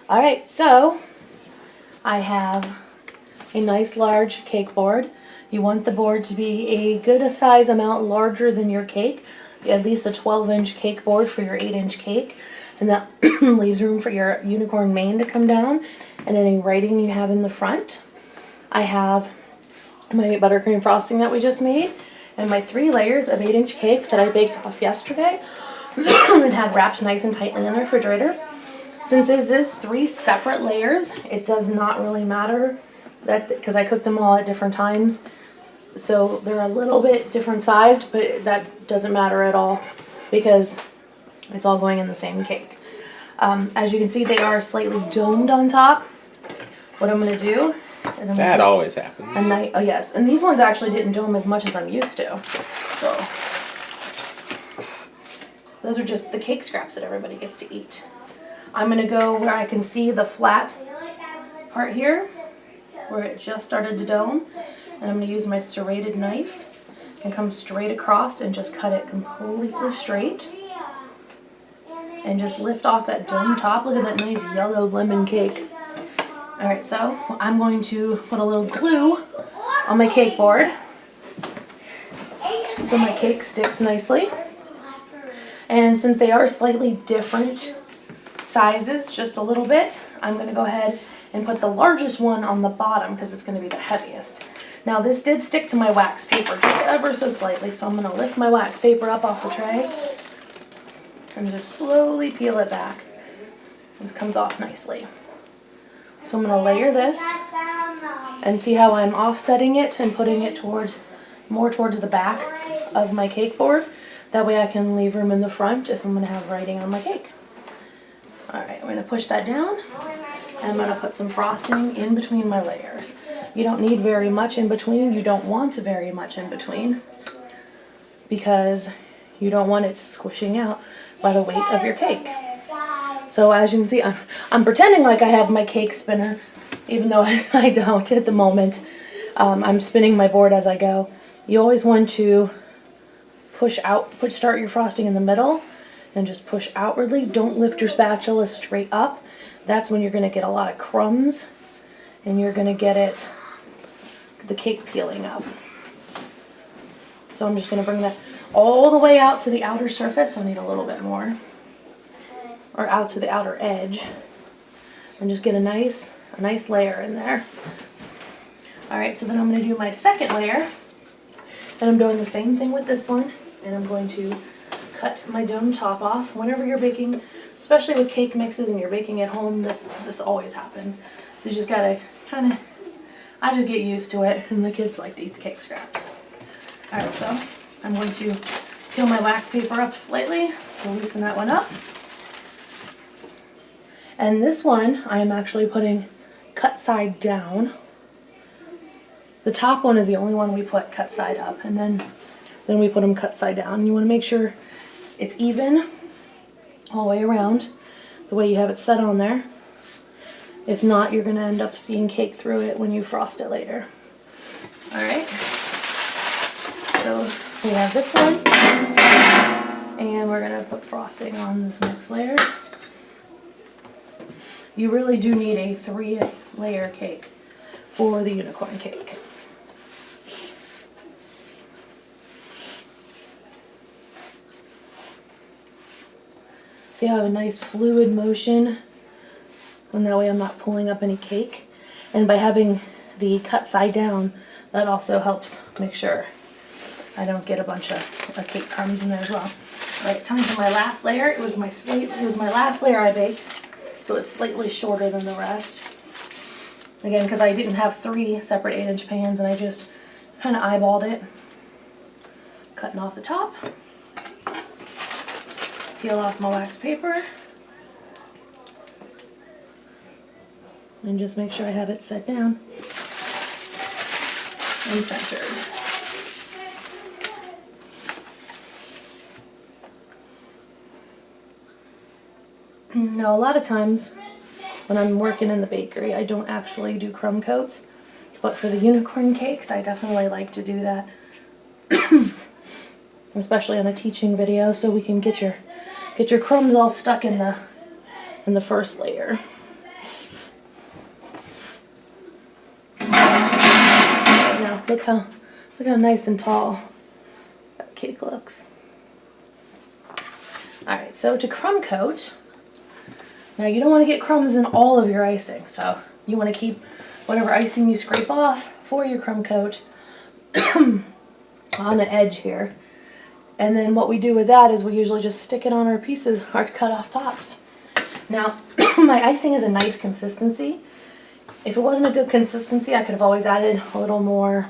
Alright, so I have a nice large cake board. You want the board to be a good size amount larger than your cake. At least a 12-inch cake board for your 8-inch cake. And that leaves room for your unicorn mane to come down and any writing you have in the front. I have my buttercream frosting that we just made and my 3 layers of 8-inch cake that I baked off yesterday and had wrapped nice and tightly in the refrigerator. Since this is 3 separate layers, it does not really matter that because I cooked them all at different times. So they're a little bit different sized, but that doesn't matter at all because it's all going in the same cake. As you can see, they are slightly domed on top. What I'm going to do is I'm That always happens. oh yes, and these ones actually didn't dome as much as I'm used to. So those are just the cake scraps that everybody gets to eat. I'm going to go where I can see the flat part here, where it just started to dome. And I'm going to use my serrated knife and come straight across and just cut it completely straight. And just lift off that dome top. Look at that nice yellow lemon cake. Alright, so I'm going to put a little glue on my cake board so my cake sticks nicely. And since they are slightly different sizes, just a little bit, I'm going to go ahead and put the largest one on the bottom because it's going to be the heaviest. Now this did stick to my wax paper just ever so slightly, so I'm going to lift my wax paper up off the tray and just slowly peel it back. This comes off nicely. So I'm going to layer this and see how I'm offsetting it and putting it more towards the back of my cake board. That way I can leave room in the front if I'm going to have writing on my cake. Alright, I'm going to push that down and I'm going to put some frosting in between my layers. You don't need very much in between. You don't want very much in between because you don't want it squishing out by the weight of your cake. So as you can see, I'm pretending like I have my cake spinner, even though I don't at the moment. I'm spinning my board as I go. You always want to start your frosting in the middle and just push outwardly. Don't lift your spatula straight up. That's when you're going to get a lot of crumbs and you're going to get the cake peeling up. So I'm just going to bring that all the way out to the outer surface. I'll need a little bit more. Or out to the outer edge. And just get a nice layer in there. Alright, so then I'm going to do my second layer. And I'm doing the same thing with this one. And I'm going to cut my dome top off. Whenever you're baking, especially with cake mixes and you're baking at home, this always happens. So you just gotta I just get used to it, and the kids like to eat the cake scraps. Alright, so I'm going to peel my wax paper up slightly to loosen that one up. And this one, I am actually putting cut side down. The top one is the only one we put cut side up, and then we put them cut side down. You want to make sure it's even all the way around, the way you have it set on there. If not, you're going to end up seeing cake through it when you frost it later. Alright, so we have this one, and we're going to put frosting on this next layer. You really do need a 3-layer cake for the unicorn cake. See how I have a nice fluid motion? And that way I'm not pulling up any cake. And by having the cut side down, that also helps make sure I don't get a bunch of cake crumbs in there as well. Alright, time for my last layer. It was my last layer I baked, so it's slightly shorter than the rest. Again, because I didn't have 3 separate 8-inch pans and I just kind of eyeballed it. Cutting off the top. Peel off my wax paper. And just make sure I have it set down and centered. Now a lot of times when I'm working in the bakery, I don't actually do crumb coats, but for the unicorn cakes I definitely like to do that. Especially on a teaching video, so we can get your crumbs all stuck in the first layer. look how nice and tall that cake looks. Alright, so to crumb coat, now you don't want to get crumbs in all of your icing, so you want to keep whatever icing you scrape off for your crumb coat on the edge here. And then what we do with that is we usually just stick it on our pieces, our cut off tops. Now, my icing is a nice consistency. If it wasn't a good consistency, I could have always added a little more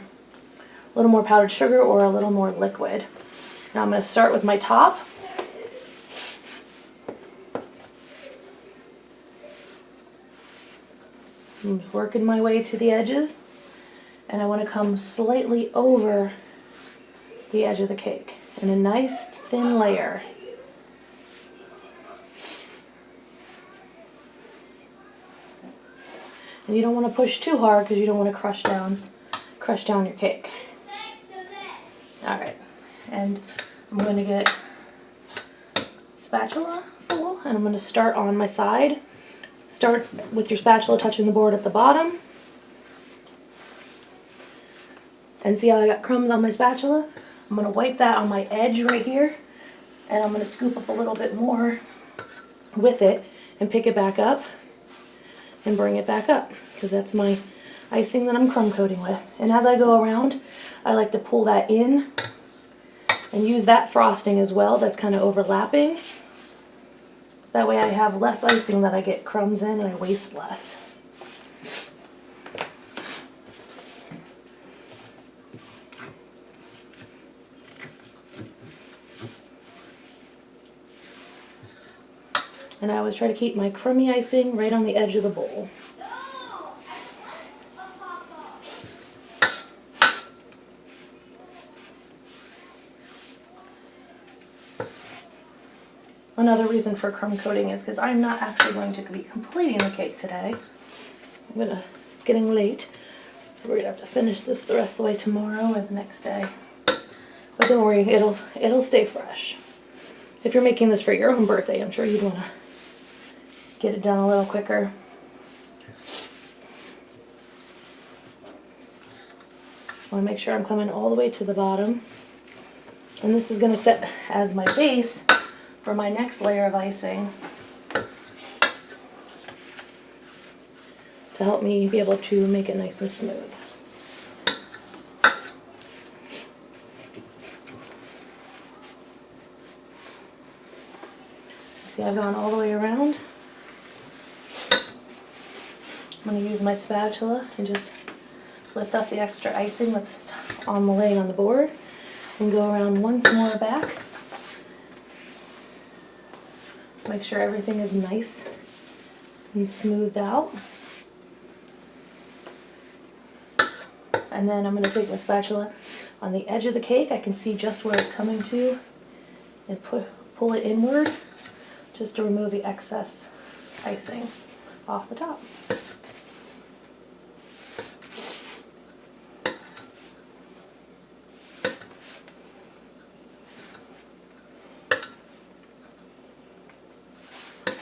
powdered sugar or a little more liquid. Now I'm going to start with my top. I'm working my way to the edges, and I want to come slightly over the edge of the cake in a nice thin layer. And you don't want to push too hard because you don't want to crush down your cake. Alright, and I'm going to get a spatula full, and I'm going to start on my side. Start with your spatula touching the board at the bottom. And see how I got crumbs on my spatula? I'm going to wipe that on my edge right here, and I'm going to scoop up a little bit more with it and pick it back up and bring it back up, because that's my icing that I'm crumb coating with. And as I go around, I like to pull that in and use that frosting as well that's kind of overlapping. That way I have less icing that I get crumbs in and I waste less. And I always try to keep my crummy icing right on the edge of the bowl. Another reason for crumb coating is because I'm not actually going to be completing the cake today. It's getting late, so we're gonna have to finish this the rest of the way tomorrow or the next day. But don't worry, it'll stay fresh. If you're making this for your own birthday, I'm sure you'd want to get it done a little quicker. I want to make sure I'm coming all the way to the bottom. And this is going to set as my base for my next layer of icing to help me be able to make it nice and smooth. See, I've gone all the way around. I'm going to use my spatula and just lift up the extra icing that's laying on the board and go around once more back. Make sure everything is nice and smoothed out. And then I'm going to take my spatula on the edge of the cake. I can see just where it's coming to and pull it inward just to remove the excess icing off the top.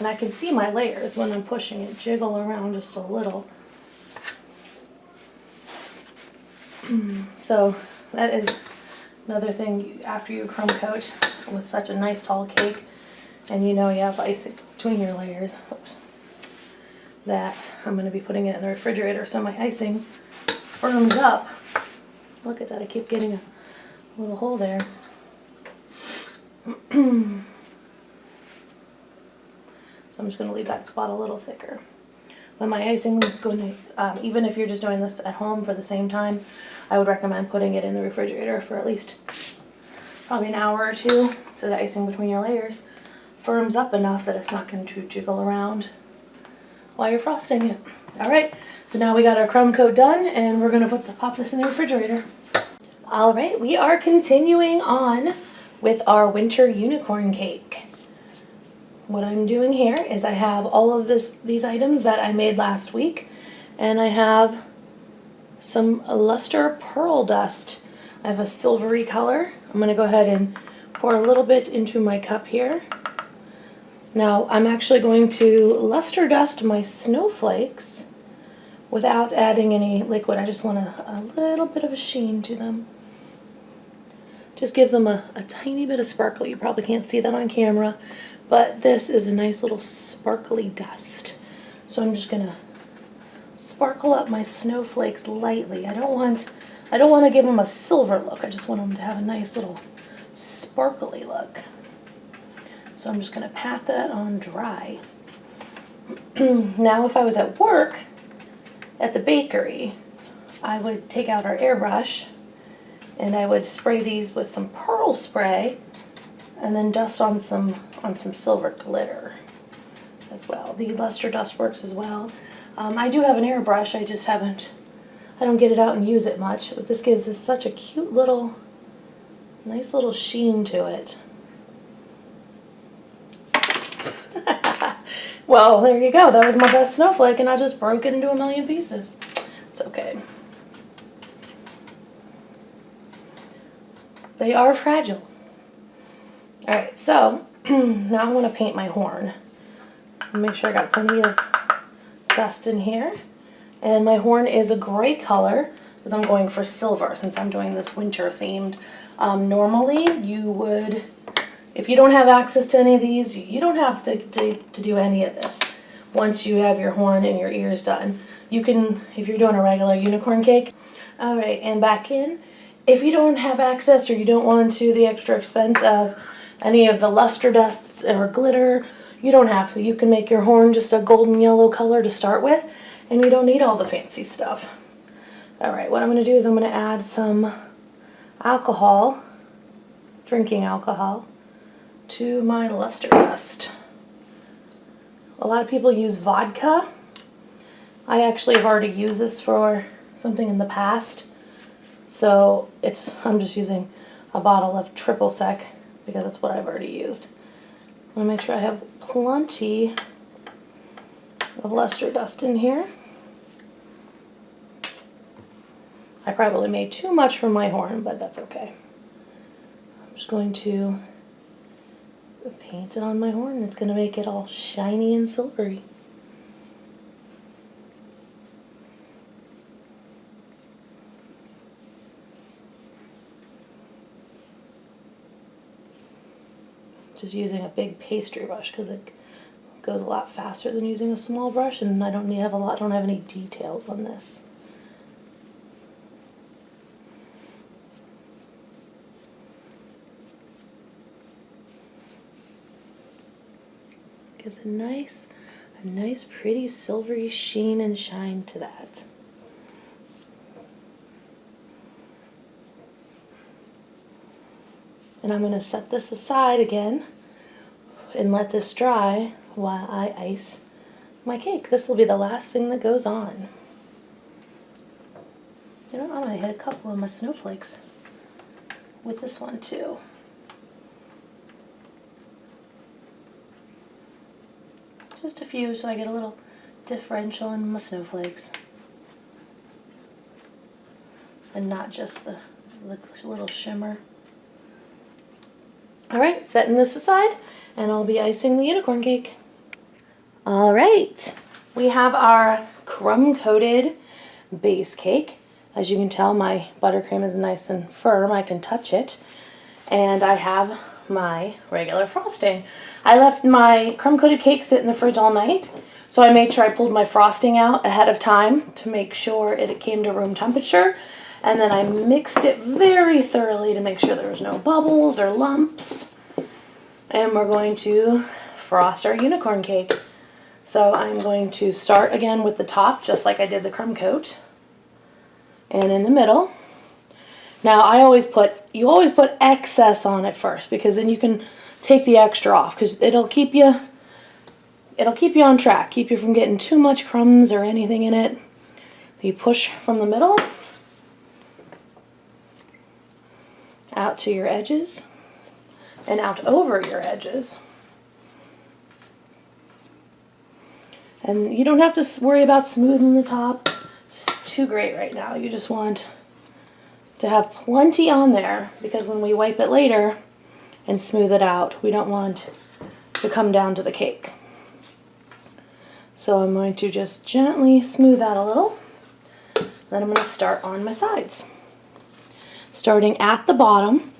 And I can see my layers when I'm pushing it jiggle around just a little. So that is another thing after you crumb coat with such a nice tall cake and you know you have icing between your layers. Oops. That I'm going to be putting it in the refrigerator so my icing firms up. Look at that, I keep getting a little hole there. So I'm just going to leave that spot a little thicker. But my icing is going to, even if you're just doing this at home for the same time, I would recommend putting it in the refrigerator for at least probably an hour or two so the icing between your layers firms up enough that it's not going to jiggle around while you're frosting it. Alright, so now we got our crumb coat done and we're going to pop this in the refrigerator. Alright, we are continuing on with our winter unicorn cake. What I'm doing here is I have all of these items that I made last week, and I have some luster pearl dust. I have a silvery color. I'm going to go ahead and pour a little bit into my cup here. Now I'm actually going to luster dust my snowflakes without adding any liquid. I just want a little bit of a sheen to them. Just gives them a tiny bit of sparkle. You probably can't see that on camera, but this is a nice little sparkly dust. So I'm just gonna sparkle up my snowflakes lightly. I don't want to give them a silver look. I just want them to have a nice little sparkly look. So I'm just gonna pat that on dry. Now if I was at work at the bakery, I would take out our airbrush and I would spray these with some pearl spray and then dust on some silver glitter as well. The Luster Dust works as well. I do have an airbrush, I don't get it out and use it much, but this gives us such a cute little, nice little sheen to it. Well, there you go. That was my best snowflake and I just broke it into a million pieces. It's okay. They are fragile. Alright, so now I'm going to paint my horn. Make sure I got plenty of dust in here. And my horn is a gray color because I'm going for silver since I'm doing this winter themed. Normally you would, if you don't have access to any of these, you don't have to do any of this. Once you have your horn and your ears done, you can, if you're doing a regular unicorn cake. Alright, and back in. If you don't have access or you don't want to the extra expense of any of the luster dusts or glitter, you don't have to. You can make your horn just a golden yellow color to start with, and you don't need all the fancy stuff. Alright, what I'm going to do is I'm going to add some alcohol, drinking alcohol, to my luster dust. A lot of people use vodka. I actually have already used this for something in the past. So I'm just using a bottle of triple sec because that's what I've already used. I want to make sure I have plenty of luster dust in here. I probably made too much for my horn, but that's okay. I'm just going to paint it on my horn. It's going to make it all shiny and silvery. Just using a big pastry brush because it goes a lot faster than using a small brush, and I don't have any details on this. Gives a nice pretty silvery sheen and shine to that. And I'm going to set this aside again and let this dry while I ice my cake. This will be the last thing that goes on. You know, I'm going to hit a couple of my snowflakes with this one too. Just a few so I get a little differential in my snowflakes. And not just the little shimmer. Alright, setting this aside, and I'll be icing the unicorn cake. Alright, we have our crumb-coated base cake. As you can tell, my buttercream is nice and firm. I can touch it. And I have my regular frosting. I left my crumb-coated cake sit in the fridge all night, so I made sure I pulled my frosting out ahead of time to make sure it came to room temperature. And then I mixed it very thoroughly to make sure there was no bubbles or lumps. And we're going to frost our unicorn cake. So I'm going to start again with the top, just like I did the crumb coat. And in the middle. Now you always put excess on it first, because then you can take the extra off, because it'll keep you on track, keep you from getting too much crumbs or anything in it. You push from the middle out to your edges and out over your edges. And you don't have to worry about smoothing the top. It's too great right now. You just want to have plenty on there, because when we wipe it later and smooth it out, we don't want to come down to the cake. So I'm going to just gently smooth out a little. Then I'm going to start on my sides. Starting at the bottom.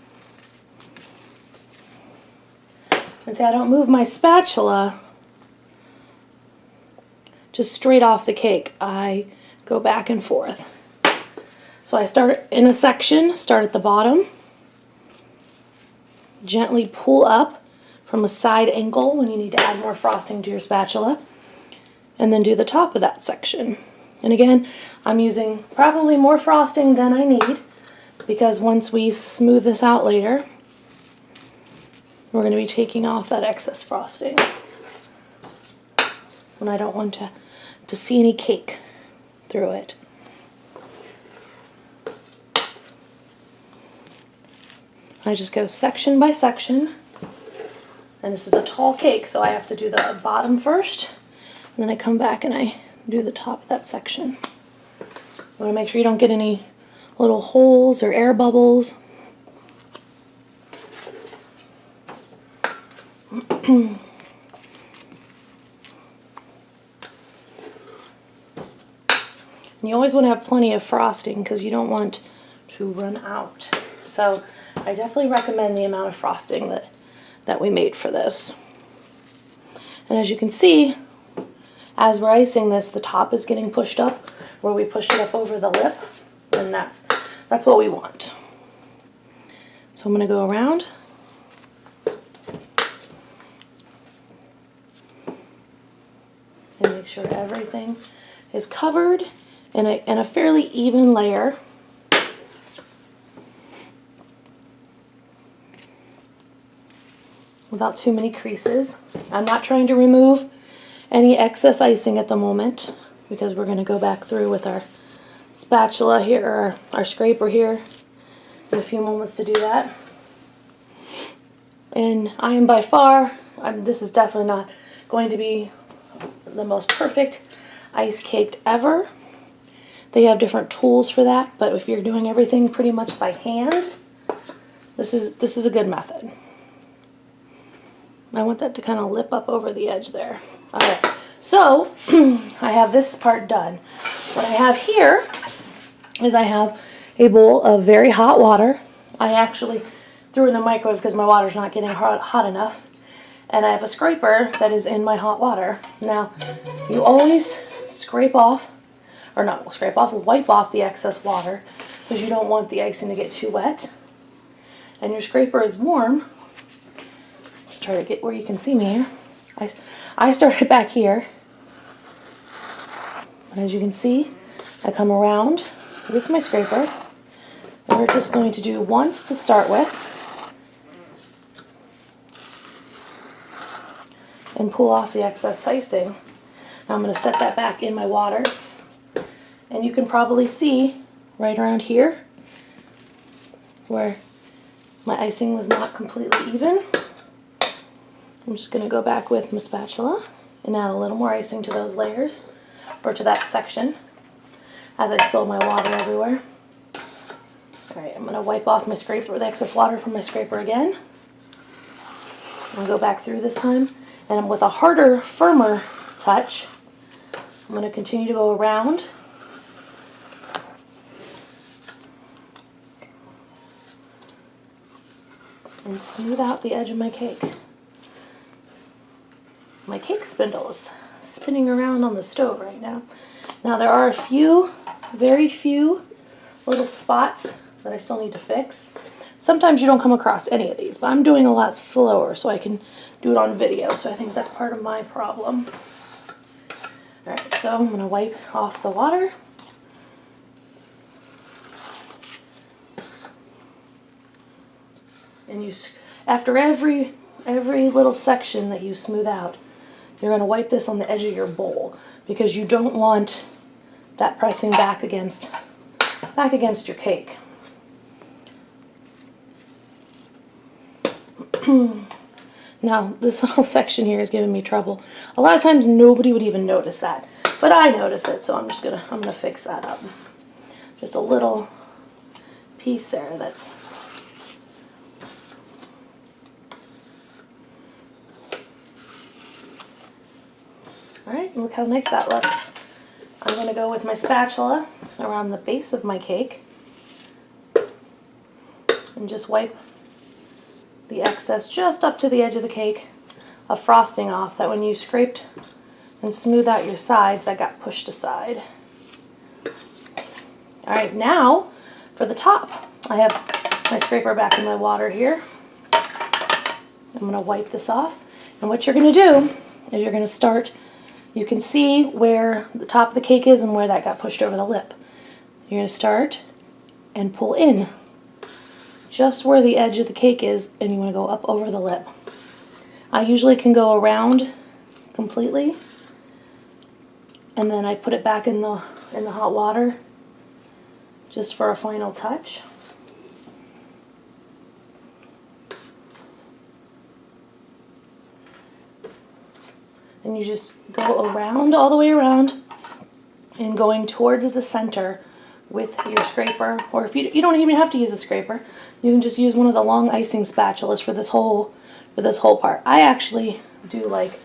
And see, I don't move my spatula just straight off the cake. I go back and forth. So I start in a section, start at the bottom, gently pull up from a side angle when you need to add more frosting to your spatula, and then do the top of that section. And again, I'm using probably more frosting than I need, because once we smooth this out later, we're going to be taking off that excess frosting. And I don't want to see any cake through it. I just go section by section. And this is a tall cake, so I have to do the bottom first. And then I come back and I do the top of that section. You want to make sure you don't get any little holes or air bubbles. And you always want to have plenty of frosting because you don't want to run out. So I definitely recommend the amount of frosting that we made for this. And as you can see, as we're icing this, the top is getting pushed up where we pushed it up over the lip, and that's what we want. So I'm going to go around. And make sure everything is covered in a fairly even layer. Without too many creases. I'm not trying to remove any excess icing at the moment because we're going to go back through with our spatula here, or our scraper here, in a few moments to do that. And I am by far, this is definitely not going to be the most perfect ice cake ever. They have different tools for that, but if you're doing everything pretty much by hand, this is a good method. I want that to kind of lip up over the edge there. Alright, so I have this part done. What I have here is I have a bowl of very hot water. I actually threw it in the microwave because my water's not getting hot enough. And I have a scraper that is in my hot water. Now, you always wipe off the excess water because you don't want the icing to get too wet. And your scraper is warm. Try to get where you can see me here. I started back here. And as you can see, I come around with my scraper. And we're just going to do once to start with. And pull off the excess icing. Now I'm going to set that back in my water. And you can probably see right around here where my icing was not completely even. I'm just going to go back with my spatula and add a little more icing to those layers, or to that section, as I spill my water everywhere. Alright, I'm going to wipe off my scraper, the excess water from my scraper again. I'll go back through this time, and with a harder, firmer touch, I'm going to continue to go around. And smooth out the edge of my cake. My cake spindle is spinning around on the stove right now. Now there are very few little spots that I still need to fix. Sometimes you don't come across any of these, but I'm doing a lot slower so I can do it on video, so I think that's part of my problem. Alright, so I'm going to wipe off the water. And after every little section that you smooth out, you're going to wipe this on the edge of your bowl because you don't want that pressing back against your cake. Now, this little section here is giving me trouble. A lot of times nobody would even notice that, but I notice it, so I'm gonna fix that up. Just a little piece there that's Alright, look how nice that looks. I'm going to go with my spatula around the base of my cake and just wipe the excess just up to the edge of the cake of frosting off, that when you scraped and smooth out your sides, that got pushed aside. Alright, now for the top. I have my scraper back in my water here. I'm going to wipe this off. And what you're going to do is you're going to start, you can see where the top of the cake is and where that got pushed over the lip. You're going to start and pull in just where the edge of the cake is, and you want to go up over the lip. I usually can go around completely, and then I put it back in the hot water just for a final touch. And you just go around, all the way around, and going towards the center with your scraper, or if you don't even have to use a scraper, you can just use one of the long icing spatulas for this whole part. I actually do like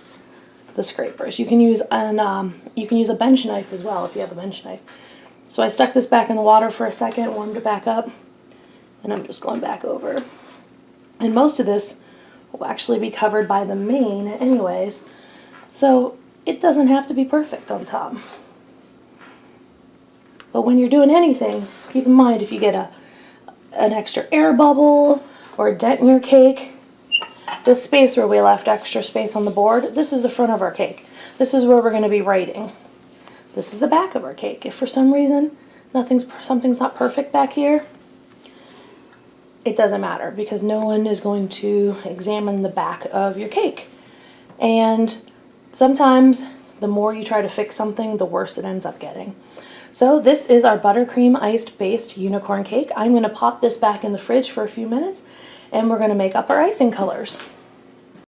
the scrapers. You can use a bench knife as well if you have a bench knife. So I stuck this back in the water for a second, warmed it back up, and I'm just going back over. And most of this will actually be covered by the mane anyways, so it doesn't have to be perfect on top. But when you're doing anything, keep in mind if you get an extra air bubble or a dent in your cake, this space where we left extra space on the board, this is the front of our cake. This is where we're going to be writing. This is the back of our cake. If for some reason something's not perfect back here, it doesn't matter, because no one is going to examine the back of your cake. And sometimes the more you try to fix something, the worse it ends up getting. So this is our buttercream iced based unicorn cake. I'm going to pop this back in the fridge for a few minutes, and we're going to make up our icing colors.